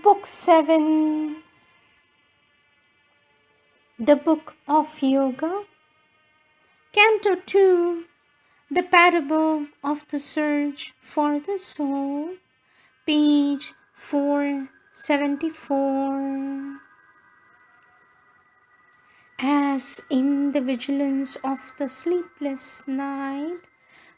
Book 7, The Book of Yoga, Canto 2, The Parable of the Search for the Soul, page 474. As in the vigilance of the sleepless night,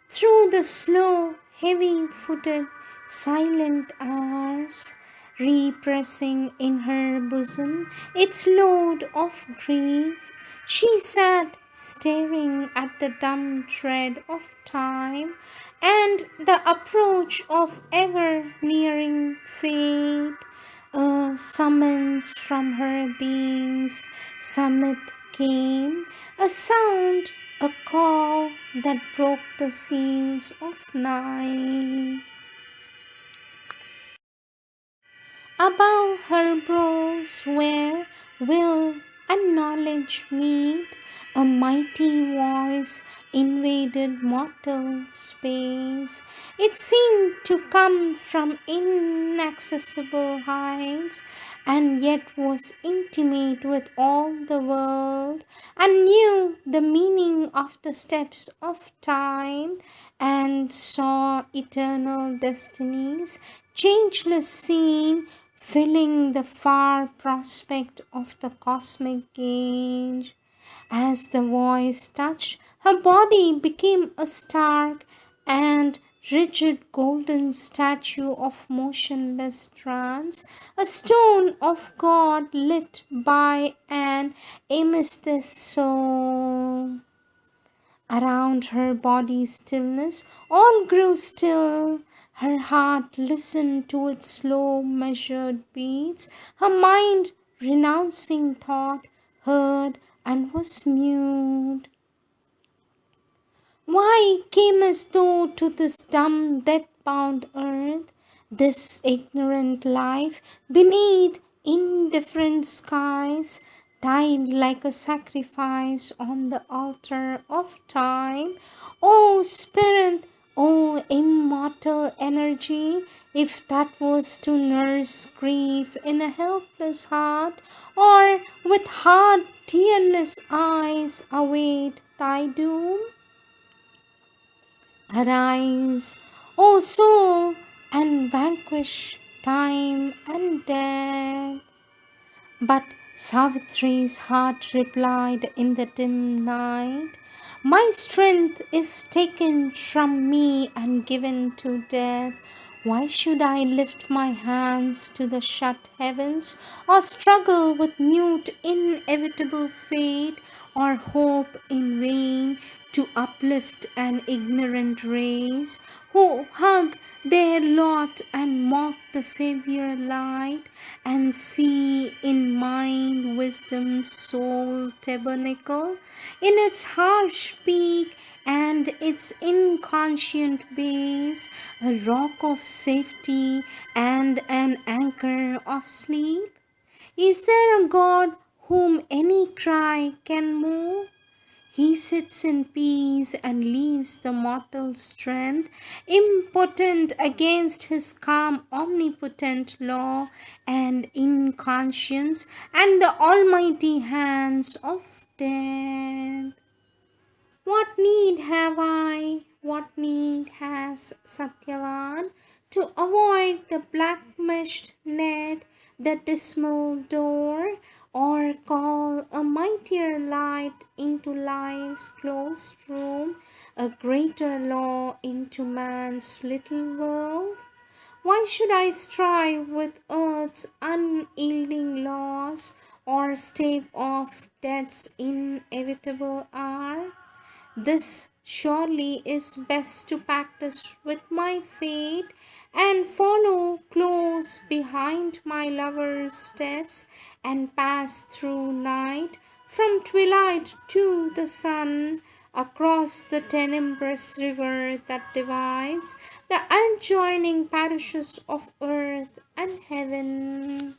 through the slow, heavy-footed, silent hours, repressing in her bosom its load of grief, she sat staring at the dumb tread of time and the approach of ever-nearing fate. A summons from her being's summit came, a sound, a call that broke the seals of night. Above her brows where will and knowledge meet, a mighty voice invaded mortal space. It seemed to come from inaccessible heights, and yet was intimate with all the world, and knew the meaning of the steps of time, and saw eternal destinies, changeless scene, filling the far prospect of the cosmic age. As the voice touched, her body became a stark and rigid golden statue of motionless trance, a stone of God lit by an amethyst soul. Around her body's stillness all grew still. Her heart listened to its slow measured beats. Her mind, renouncing thought, heard and was mute. Why camest thou to this dumb, death-bound earth, this ignorant life beneath indifferent skies, died like a sacrifice on the altar of time? O spirit, O immortal energy, if that was to nurse grief in a helpless heart, or with hard, tearless eyes await thy doom? Arise, O soul, and vanquish time and death. But Savitri's heart replied in the dim night, my strength is taken from me and given to death. Why should I lift my hands to the shut heavens, or struggle with mute inevitable fate, or hope in vain to uplift an ignorant race who hug their lot and mock the Savior light, and see in mind wisdom's sole tabernacle, in its harsh peak and its inconscient base, a rock of safety and an anchor of sleep? Is there a God whom any cry can move? He sits in peace and leaves the mortal strength impotent against his calm omnipotent law and in conscience and the almighty hands of death. What need have I, what need has Satyavan to avoid the black meshed net, the dismal door, or call a mightier light into life's closed room, a greater law into man's little world? Why should I strive with earth's unyielding laws, or stave off death's inevitable hour? This surely is best to practice with my fate, and follow close behind my lover's steps, and pass through night from twilight to the sun, across the tenebrous river that divides the adjoining parishes of earth and heaven.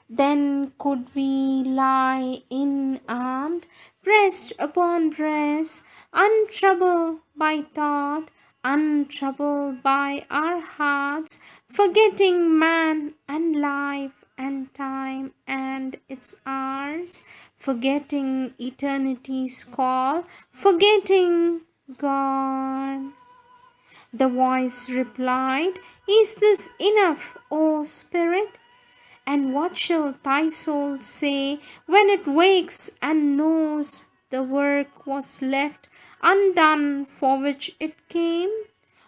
Then could we lie unarmed, breast upon breast, untroubled by thought, untroubled by our hearts, forgetting man and life and time and its hours, forgetting eternity's call, forgetting God. The voice replied, "Is this enough, O Spirit? And what shall thy soul say when it wakes and knows the work was left undone for which it came?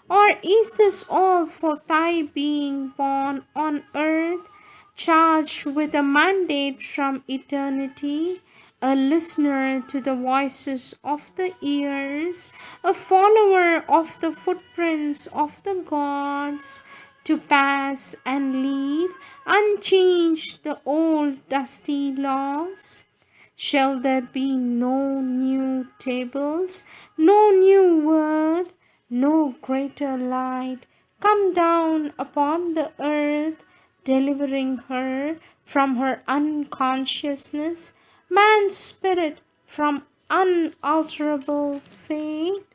Or is this all for thy being born on earth, charged with a mandate from eternity, a listener to the voices of the ears, a follower of the footprints of the gods, to pass and leave unchanged the old dusty laws? Shall there be no new tables, no new word, no greater light come down upon the earth, delivering her from her unconsciousness, man's spirit from unalterable fate?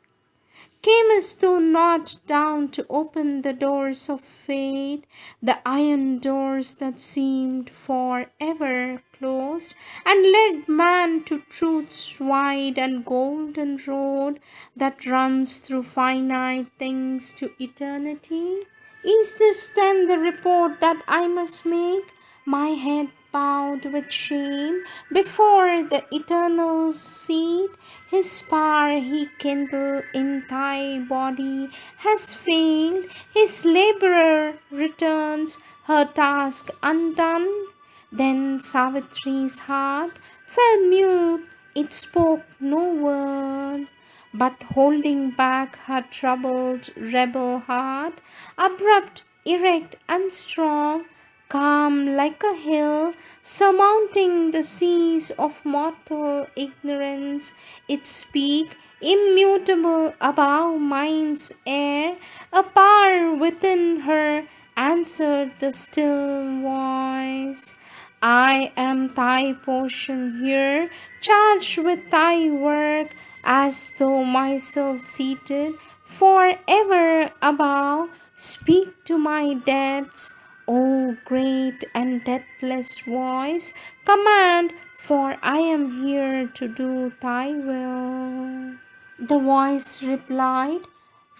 Camest thou not down to open the doors of fate, the iron doors that seemed for ever closed, and led man to truth's wide and golden road that runs through finite things to eternity? Is this then the report that I must make, my head bowed with shame before the eternal seat? His power he kindled in thy body has failed, his laborer returns her task undone. Then Savitri's heart fell mute, it spoke no word, but holding back her troubled rebel heart, abrupt, erect, and strong, calm like a hill, surmounting the seas of mortal ignorance, it speak immutable above mind's air, a power within her answered the still voice. I am thy portion here, charged with thy work, as though myself seated forever above. Speak to my depths, O great and deathless voice, command, for I am here to do thy will. The voice replied,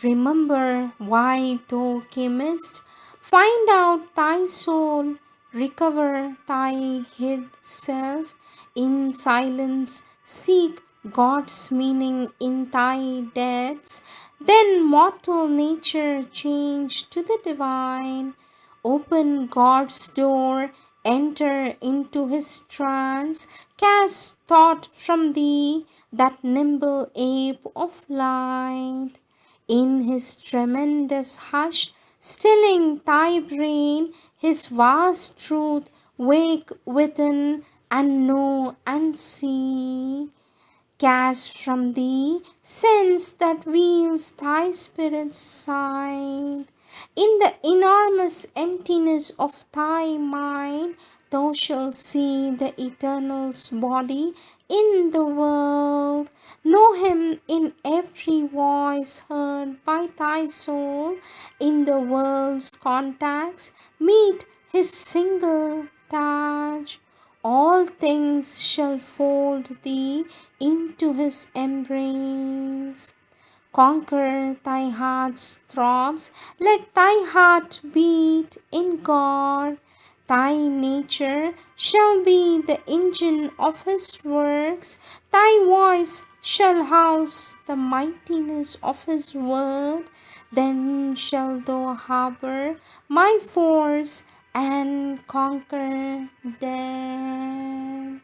remember why thou camest, find out thy soul, recover thy hid self, in silence seek God's meaning in thy deaths, then mortal nature change to the divine. Open God's door, enter into his trance, cast thought from thee, that nimble ape of light. In his tremendous hush, stilling thy brain, his vast truth wake within and know and see. Cast from thee sense that wheels thy spirit's side. In the enormous emptiness of thy mind, thou shalt see the Eternal's body in the world. Know him in every voice heard by thy soul. In the world's contacts, meet his single touch. All things shall fold thee into his embrace. Conquer thy heart's throbs, let thy heart beat in God. Thy nature shall be the engine of his works, thy voice shall house the mightiness of his word. Then shalt thou harbor my force and conquer death.